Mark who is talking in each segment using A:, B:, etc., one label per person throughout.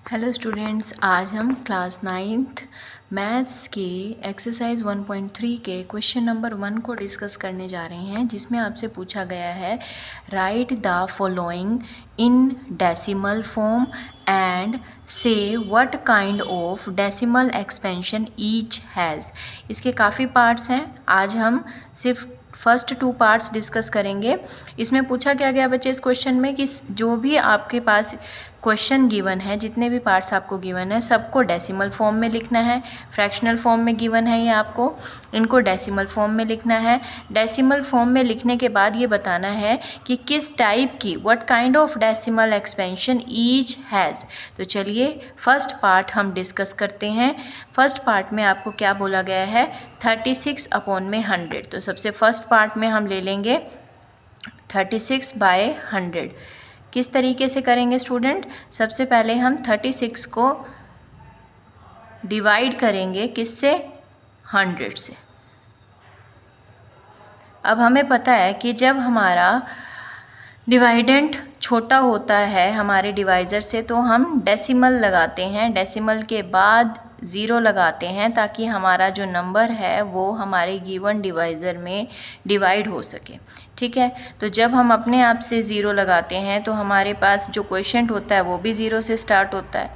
A: Hello students, आज हम class 9th maths के एक्सरसाइज 1.3 के क्वेश्चन नंबर 1 को डिस्कस करने जा रहे हैं, जिसमें आपसे पूछा गया है write the following in decimal form and say what kind of decimal expansion each has. इसके काफ़ी पार्ट्स हैं, आज हम सिर्फ फर्स्ट 2 पार्ट्स डिस्कस करेंगे। इसमें पूछा क्या गया बच्चे इस क्वेश्चन में कि जो भी आपके पास क्वेश्चन गिवन है, जितने भी पार्ट्स आपको गिवन है, सबको डेसिमल फॉर्म में लिखना है। फ्रैक्शनल फॉर्म में गिवन है ये आपको, इनको डेसिमल फॉर्म में लिखना है। डेसिमल फॉर्म में लिखने के बाद ये बताना है कि किस टाइप की, what kind of decimal expansion each has. तो चलिए फर्स्ट पार्ट हम डिस्कस करते हैं। फर्स्ट पार्ट में आपको क्या बोला गया है, 36/100। तो सबसे फर्स्ट पार्ट में हम ले लेंगे 36/100। किस तरीके से करेंगे स्टूडेंट? सबसे पहले हम 36 को डिवाइड करेंगे किससे? 100 से। अब हमें पता है कि जब हमारा डिवाइडेंट छोटा होता है हमारे डिवाइज़र से, तो हम डेसिमल लगाते हैं, डेसिमल के बाद 0 लगाते हैं, ताकि हमारा जो नंबर है वो हमारे गिवन डिवाइज़र में डिवाइड हो सके। ठीक है, तो जब हम अपने आप से 0 लगाते हैं तो हमारे पास जो क्वोशिएंट होता है वो भी 0 से स्टार्ट होता है।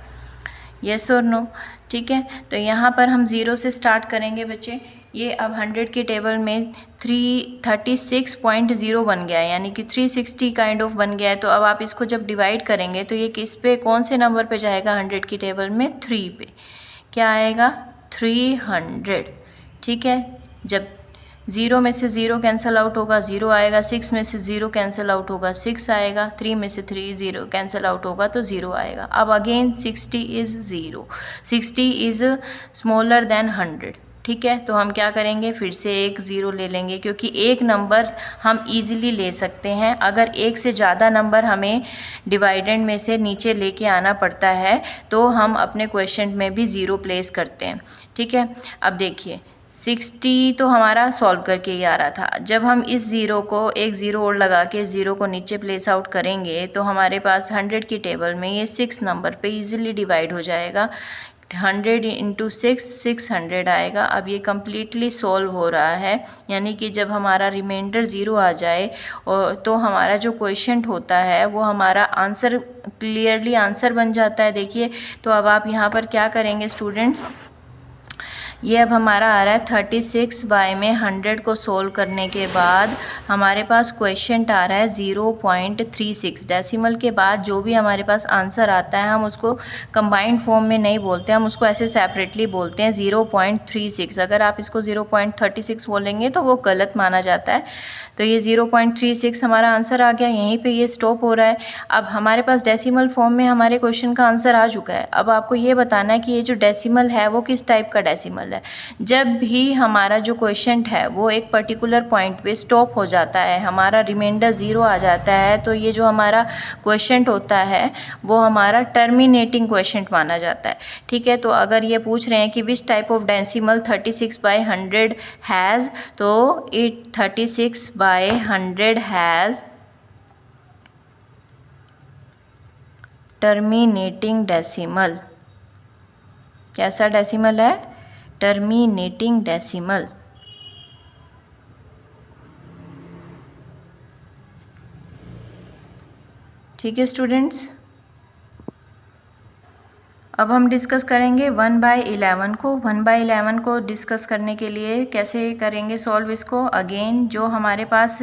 A: यस और नो? ठीक है, तो यहाँ पर हम 0 से स्टार्ट करेंगे बच्चे। ये अब 100 की टेबल में 36.0 बन गया है, यानी कि 360 काइंड ऑफ बन गया है। तो अब आप इसको जब डिवाइड करेंगे तो ये किस पे, कौन से नंबर पे जाएगा? 100 की टेबल में 3 पे। क्या आएगा? 300। ठीक है, जब 0 में से 0 कैंसिल आउट होगा, 0 आएगा। 6 में से 0 कैंसिल आउट होगा, 6 आएगा। 3 में से 3 0 कैंसिल आउट होगा तो 0 आएगा। अब again 60 is 0, 60 is smaller than 100। ठीक है, तो हम क्या करेंगे, फिर से एक 0 ले लेंगे, क्योंकि एक नंबर हम इजीली ले सकते हैं। अगर एक से ज़्यादा नंबर हमें डिवाइडेंड में से नीचे लेके आना पड़ता है तो हम अपने क्वेश्चन में भी 0 प्लेस करते हैं। ठीक है, अब देखिए 60 तो हमारा सॉल्व करके ही आ रहा था। जब हम इस 0 को एक 0 और लगा के 0 को नीचे प्लेस आउट करेंगे तो हमारे पास 100 की टेबल में ये 6 नंबर पे इजीली डिवाइड हो जाएगा। 100 × 6 600 आएगा। अब ये कम्प्लीटली सॉल्व हो रहा है, यानी कि जब हमारा रिमाइंडर 0 आ जाए और तो हमारा जो क्वोशिएंट होता है वो हमारा आंसर, क्लियरली आंसर बन जाता है। देखिए, तो अब आप यहाँ पर क्या करेंगे स्टूडेंट्स, ये अब हमारा आ रहा है 36/100 को सोल्व करने के बाद हमारे पास क्वोशिएंट आ रहा है 0.36। डेसिमल के बाद जो भी हमारे पास आंसर आता है हम उसको कंबाइंड फॉर्म में नहीं बोलते, हम उसको ऐसे सेपरेटली बोलते हैं 0.36। अगर आप इसको 0.36 बोलेंगे तो वो गलत माना जाता है। तो ये 0.36 हमारा आंसर आ गया, यहीं पे ये स्टॉप हो रहा है। अब हमारे पास डेसिमल फॉर्म में हमारे क्वेश्चन का आंसर आ चुका है। अब आपको ये बताना है कि ये जो डेसिमल है वो किस टाइप का डेसिमल है। जब भी हमारा जो क्वोशिएंट है वो एक पर्टिकुलर पॉइंट पे स्टॉप हो जाता है, हमारा रिमाइंडर 0 आ जाता है, तो ये जो हमारा क्वोशिएंट होता है वो हमारा टर्मिनेटिंग क्वोशिएंट माना जाता है। ठीक है, तो अगर ये पूछ रहे हैं कि which type of decimal 36/100 has, तो इट 36/100 हैज़ टर्मिनेटिंग डेसिमल। कैसा डेसिमल है? Terminating decimal. ठीक है स्टूडेंट्स, अब हम डिस्कस करेंगे 1/11 को। 1/11 को डिस्कस करने के लिए कैसे करेंगे सॉल्व इसको? अगेन जो हमारे पास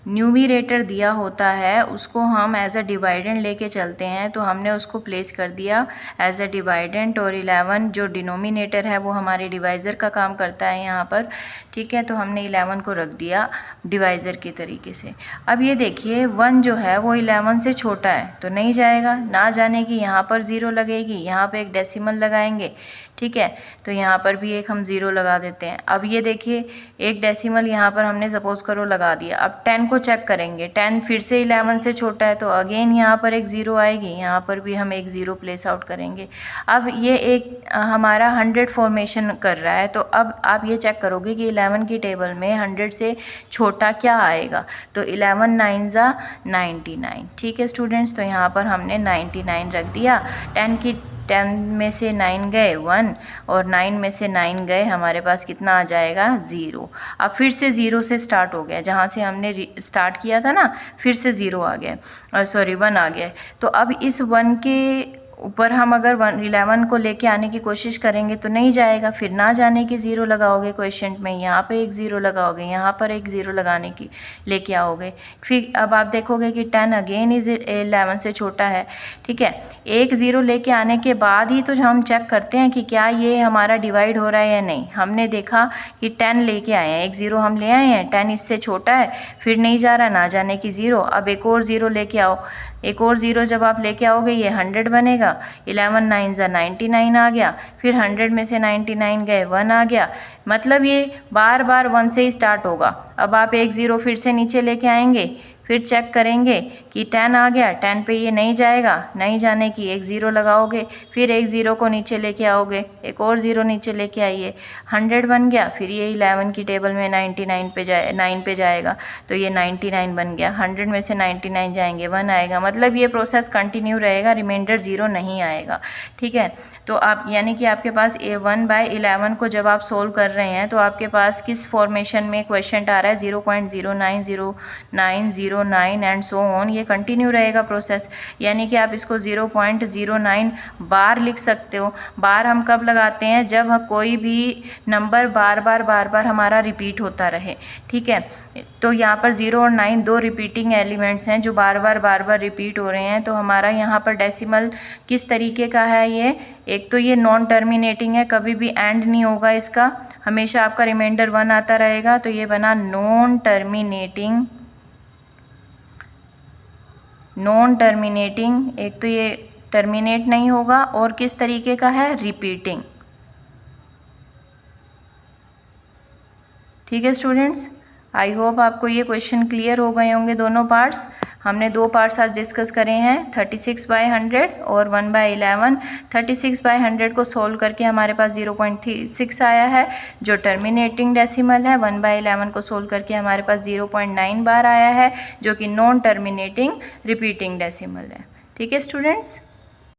A: न्यूमरेटर दिया होता है उसको हम एज अ डिवाइडेंड लेके चलते हैं, तो हमने उसको प्लेस कर दिया एज अ डिवाइडेंड, और 11 जो डिनोमिनेटर है वो हमारे डिवाइज़र का काम करता है यहाँ पर। ठीक है, तो हमने 11 को रख दिया डिवाइज़र के तरीके से। अब ये देखिए 1 जो है वो 11 से छोटा है तो नहीं जाएगा, ना जाने की यहाँ पर 0 लगेगी, यहाँ पे एक डेसिमल लगाएंगे। ठीक है, तो यहाँ पर भी एक हम 0 लगा देते हैं। अब ये देखिए एक डेसिमल यहाँ पर हमने सपोज करो लगा दिया। अब 10 को चेक करेंगे, 10 फिर से 11 से छोटा है तो अगेन यहाँ पर एक 0 आएगी, यहाँ पर भी हम एक 0 प्लेस आउट करेंगे। अब ये एक हमारा 100 फॉर्मेशन कर रहा है, तो अब आप ये चेक करोगे कि 11 की टेबल में 100 से छोटा क्या आएगा, तो 11 9 ज़ा 99। ठीक है स्टूडेंट्स, तो यहाँ पर हमने 99 रख दिया। 10 की 10 में से 9 गए 1 और 9 में से 9 गए हमारे पास कितना आ जाएगा 0। अब फिर से 0 से स्टार्ट हो गया, जहाँ से हमने स्टार्ट किया था ना फिर से 0 आ गया, सॉरी 1 आ गया। तो अब इस 1 के ऊपर हम अगर 11 को लेके आने की कोशिश करेंगे तो नहीं जाएगा, फिर ना जाने की 0 लगाओगे क्वेश्चन में, यहाँ पे एक 0 लगाओगे, यहाँ पर एक 0 लगाने की लेके आओगे। फिर अब आप देखोगे कि 10 अगेन इज 11 से छोटा है, ठीक है। एक 0 लेके आने के बाद ही तो हम चेक करते हैं कि क्या ये हमारा डिवाइड हो रहा है या नहीं। हमने देखा कि 10 लेके आए हैं, एक 0 हम ले आए हैं, 10 इससे छोटा है, फिर नहीं जा रहा, ना जाने की 0। अब एक और 0 लेके आओ, एक और 0 जब आप लेके आओगे ये 100 बनेगा, 11 9 ज़ा 99 आ गया, फिर 100 में से 99 गए 1 आ गया। मतलब ये बार बार 1 से ही स्टार्ट होगा। अब आप एक 0 फिर से नीचे लेके आएंगे, फिर चेक करेंगे कि 10 आ गया, 10 पे ये नहीं जाएगा, नहीं जाने की एक 0 लगाओगे, फिर एक 0 को नीचे लेके आओगे, एक और 0 नीचे लेके आइए, 100 बन गया, फिर ये 11 की टेबल में 99 पे 9 पे जाएगा तो ये 99 बन गया, 100 में से 99 जाएंगे 1 आएगा। मतलब ये प्रोसेस कंटिन्यू रहेगा, रिमाइंडर 0 नहीं आएगा, ठीक है। तो आप यानी कि आपके पास A1/11 को जब आप सोल्व कर रहे हैं तो आपके पास किस फॉर्मेशन में क्वेश्चन आ रहा है 0.0909 एंड सो ऑन, ये कंटिन्यू रहेगा प्रोसेस। यानी कि आप इसको 0.09 बार लिख सकते हो। बार हम कब लगाते हैं, जब कोई भी नंबर बार बार हमारा रिपीट होता रहे, ठीक है। तो यहाँ पर 0 और 9 दो रिपीटिंग एलिमेंट्स हैं जो बार बार रिपीट हो रहे हैं। तो हमारा यहाँ पर डेसिमल किस तरीके का है, ये एक तो ये नॉन टर्मिनेटिंग है, कभी भी एंड नहीं होगा इसका, हमेशा आपका रिमाइंडर 1 आता रहेगा। तो ये बना नॉन टर्मिनेटिंग, एक तो ये टर्मिनेट नहीं होगा और किस तरीके का है, रिपीटिंग। ठीक है स्टूडेंट्स, आई होप आपको ये क्वेश्चन क्लियर हो गए होंगे दोनों पार्ट्स। हमने दो पार्ट्स आज डिस्कस करे हैं, 36/100 और 1/11। 36/100 को सोल्व करके हमारे पास 0.6 आया है जो टर्मिनेटिंग डेसिमल है। 1/11 को सोल्व करके हमारे पास 0.9 बार आया है जो कि नॉन टर्मिनेटिंग रिपीटिंग डेसिमल है। ठीक है स्टूडेंट्स।